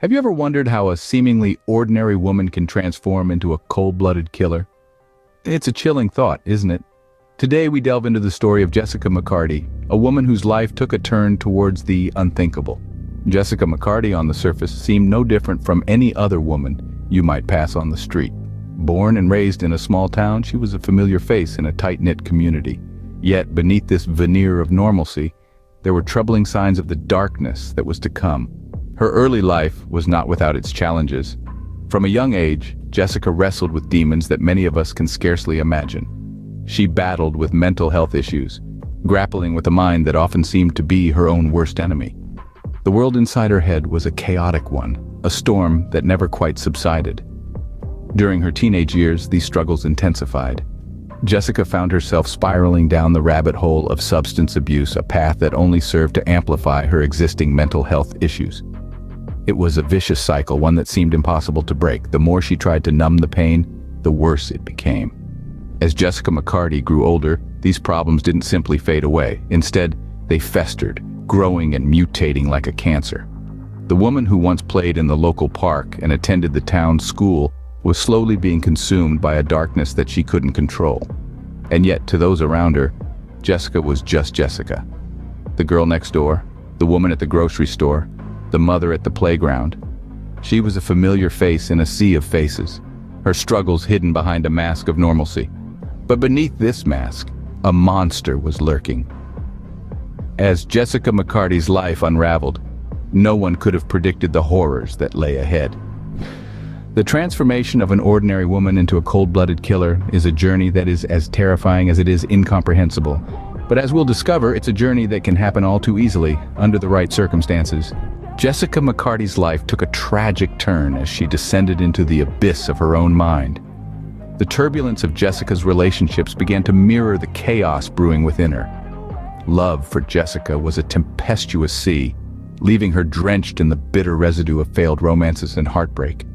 Have you ever wondered how a seemingly ordinary woman can transform into a cold-blooded killer? It's a chilling thought, isn't it? Today we delve into the story of Jessica McCarty, a woman whose life took a turn towards the unthinkable. Jessica McCarty, on the surface, seemed no different from any other woman you might pass on the street. Born and raised in a small town, she was a familiar face in a tight-knit community. Yet, beneath this veneer of normalcy, there were troubling signs of the darkness that was to come. Her early life was not without its challenges. From a young age, Jessica wrestled with demons that many of us can scarcely imagine. She battled with mental health issues, grappling with a mind that often seemed to be her own worst enemy. The world inside her head was a chaotic one, a storm that never quite subsided. During her teenage years, these struggles intensified. Jessica found herself spiraling down the rabbit hole of substance abuse, a path that only served to amplify her existing mental health issues. It was a vicious cycle, one that seemed impossible to break. The more she tried to numb the pain, the worse it became. As Jessica McCarty grew older, these problems didn't simply fade away. Instead, they festered, growing and mutating like a cancer. The woman who once played in the local park and attended the town school was slowly being consumed by a darkness that she couldn't control. And yet, to those around her, Jessica was just Jessica. The girl next door, the woman at the grocery store, the mother at the playground. She was a familiar face in a sea of faces, her struggles hidden behind a mask of normalcy. But beneath this mask, a monster was lurking. As Jessica McCarty's life unraveled, no one could have predicted the horrors that lay ahead. The transformation of an ordinary woman into a cold-blooded killer is a journey that is as terrifying as it is incomprehensible. But as we'll discover, it's a journey that can happen all too easily, under the right circumstances. Jessica McCarty's life took a tragic turn as she descended into the abyss of her own mind. The turbulence of Jessica's relationships began to mirror the chaos brewing within her. Love for Jessica was a tempestuous sea, leaving her drenched in the bitter residue of failed romances and heartbreak.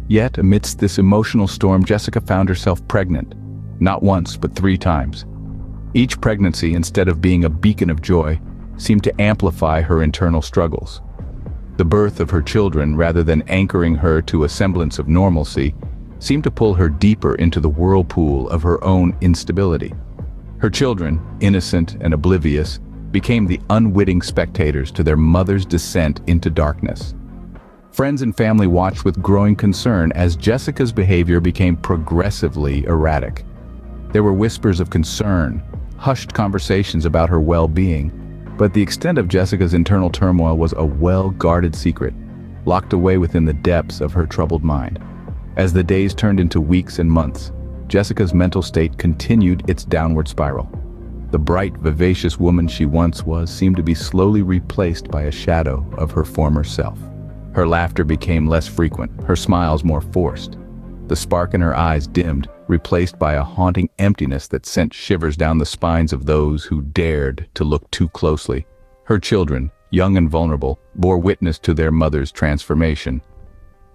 Yet, amidst this emotional storm, Jessica found herself pregnant, not once, but 3 times. Each pregnancy, instead of being a beacon of joy, seemed to amplify her internal struggles. The birth of her children, rather than anchoring her to a semblance of normalcy, seemed to pull her deeper into the whirlpool of her own instability. Her children, innocent and oblivious, became the unwitting spectators to their mother's descent into darkness. Friends and family watched with growing concern as Jessica's behavior became progressively erratic. There were whispers of concern, hushed conversations about her well-being, but the extent of Jessica's internal turmoil was a well-guarded secret, locked away within the depths of her troubled mind. As the days turned into weeks and months, Jessica's mental state continued its downward spiral. The bright, vivacious woman she once was seemed to be slowly replaced by a shadow of her former self. Her laughter became less frequent, her smiles more forced. The spark in her eyes dimmed, replaced by a haunting emptiness that sent shivers down the spines of those who dared to look too closely. Her children, young and vulnerable, bore witness to their mother's transformation.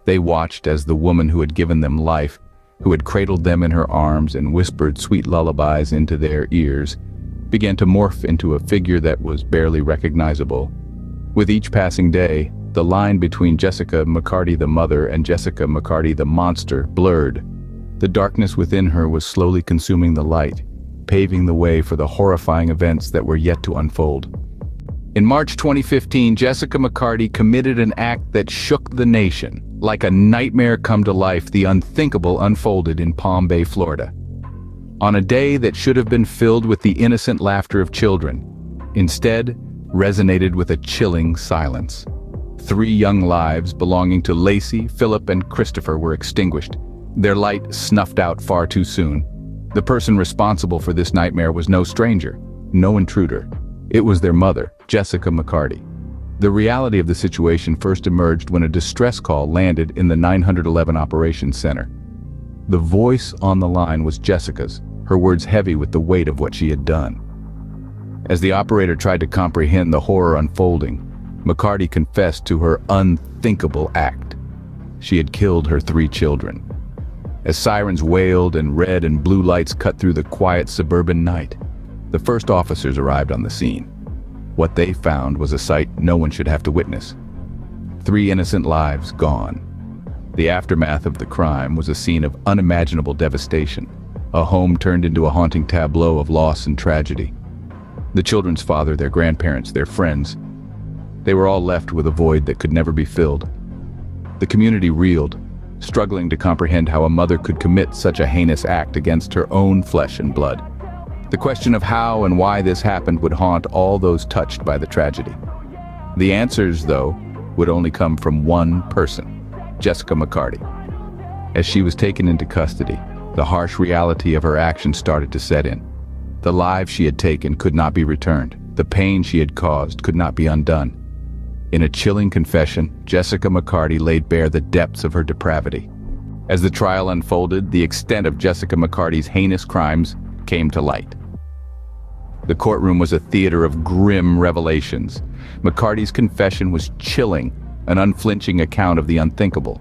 They watched as the woman who had given them life, who had cradled them in her arms and whispered sweet lullabies into their ears, began to morph into a figure that was barely recognizable. With each passing day, the line between Jessica McCarty the mother and Jessica McCarty the monster blurred. The darkness within her was slowly consuming the light, paving the way for the horrifying events that were yet to unfold. In March 2015, Jessica McCarty committed an act that shook the nation. Like a nightmare come to life, the unthinkable unfolded in Palm Bay, Florida. On a day that should have been filled with the innocent laughter of children, instead resonated with a chilling silence. 3 young lives belonging to Lacey, Philip, and Christopher were extinguished, their light snuffed out far too soon. The person responsible for this nightmare was no stranger, no intruder. It was their mother, Jessica McCarty. The reality of the situation first emerged when a distress call landed in the 911 Operations Center. The voice on the line was Jessica's, her words heavy with the weight of what she had done. As the operator tried to comprehend the horror unfolding, McCarty confessed to her unthinkable act. She had killed her 3 children. As sirens wailed and red and blue lights cut through the quiet suburban night, the first officers arrived on the scene. What they found was a sight no one should have to witness. 3 innocent lives gone. The aftermath of the crime was a scene of unimaginable devastation, a home turned into a haunting tableau of loss and tragedy. The children's father, their grandparents, their friends, they were all left with a void that could never be filled. The community reeled, struggling to comprehend how a mother could commit such a heinous act against her own flesh and blood. The question of how and why this happened would haunt all those touched by the tragedy. The answers, though, would only come from one person, Jessica McCarty. As she was taken into custody, the harsh reality of her actions started to set in. The lives she had taken could not be returned. The pain she had caused could not be undone. In a chilling confession, Jessica McCarty laid bare the depths of her depravity. As the trial unfolded, the extent of Jessica McCarty's heinous crimes came to light. The courtroom was a theater of grim revelations. McCarty's confession was chilling, an unflinching account of the unthinkable.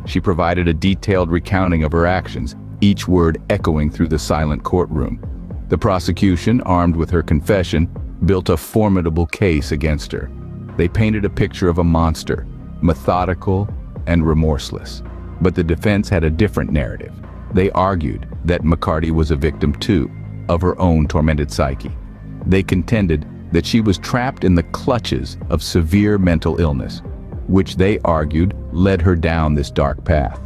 She provided a detailed recounting of her actions, each word echoing through the silent courtroom. The prosecution, armed with her confession, built a formidable case against her. They painted a picture of a monster, methodical and remorseless. But the defense had a different narrative. They argued that McCarty was a victim too, of her own tormented psyche. They contended that she was trapped in the clutches of severe mental illness, which they argued led her down this dark path.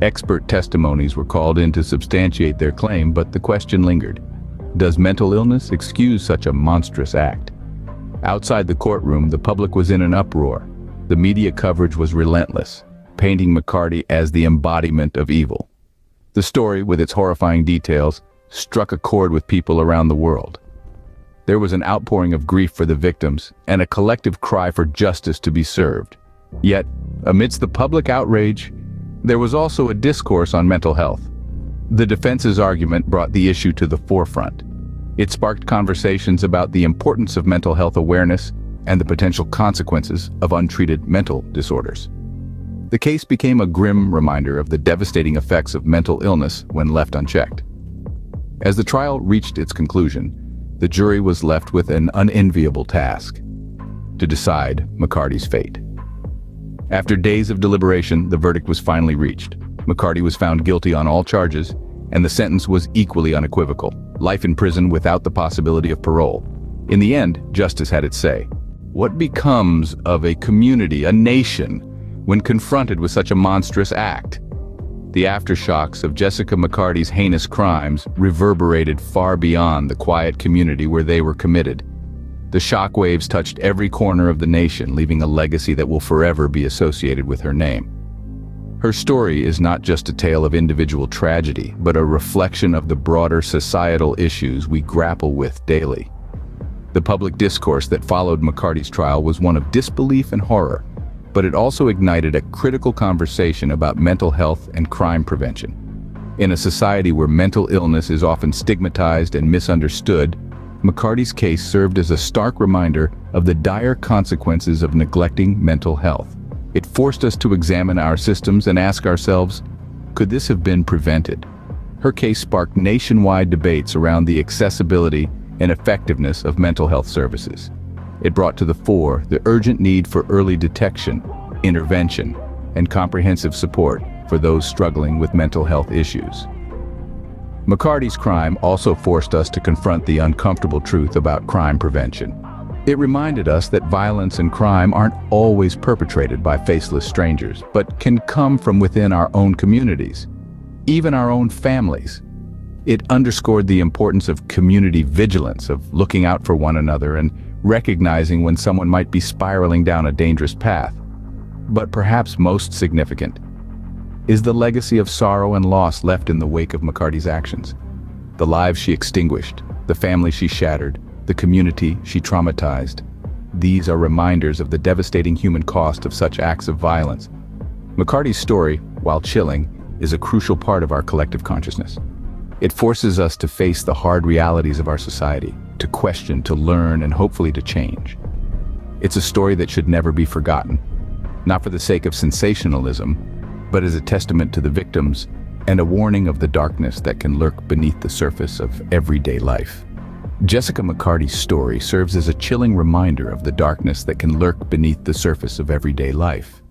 Expert testimonies were called in to substantiate their claim, but the question lingered. Does mental illness excuse such a monstrous act? Outside the courtroom, the public was in an uproar. The media coverage was relentless, painting McCarty as the embodiment of evil. The story, with its horrifying details, struck a chord with people around the world. There was an outpouring of grief for the victims and a collective cry for justice to be served. Yet, amidst the public outrage, there was also a discourse on mental health. The defense's argument brought the issue to the forefront. It sparked conversations about the importance of mental health awareness and the potential consequences of untreated mental disorders. The case became a grim reminder of the devastating effects of mental illness when left unchecked. As the trial reached its conclusion, the jury was left with an unenviable task: to decide McCarty's fate. After days of deliberation, the verdict was finally reached. McCarty was found guilty on all charges, and the sentence was equally unequivocal: life in prison without the possibility of parole. In the end, justice had its say. What becomes of a community, a nation, when confronted with such a monstrous act? The aftershocks of Jessica McCarty's heinous crimes reverberated far beyond the quiet community where they were committed. The shockwaves touched every corner of the nation, leaving a legacy that will forever be associated with her name. Her story is not just a tale of individual tragedy, but a reflection of the broader societal issues we grapple with daily. The public discourse that followed McCarty's trial was one of disbelief and horror, but it also ignited a critical conversation about mental health and crime prevention. In a society where mental illness is often stigmatized and misunderstood, McCarty's case served as a stark reminder of the dire consequences of neglecting mental health. It forced us to examine our systems and ask ourselves, could this have been prevented? Her case sparked nationwide debates around the accessibility and effectiveness of mental health services. It brought to the fore the urgent need for early detection, intervention, and comprehensive support for those struggling with mental health issues. McCarty's crime also forced us to confront the uncomfortable truth about crime prevention. It reminded us that violence and crime aren't always perpetrated by faceless strangers, but can come from within our own communities, even our own families. It underscored the importance of community vigilance, of looking out for one another and recognizing when someone might be spiraling down a dangerous path. But perhaps most significant is the legacy of sorrow and loss left in the wake of McCarty's actions. The lives she extinguished, the family she shattered, the community she traumatized. These are reminders of the devastating human cost of such acts of violence. McCarty's story, while chilling, is a crucial part of our collective consciousness. It forces us to face the hard realities of our society, to question, to learn, and hopefully to change. It's a story that should never be forgotten, not for the sake of sensationalism, but as a testament to the victims and a warning of the darkness that can lurk beneath the surface of everyday life. Jessica McCarty's story serves as a chilling reminder of the darkness that can lurk beneath the surface of everyday life.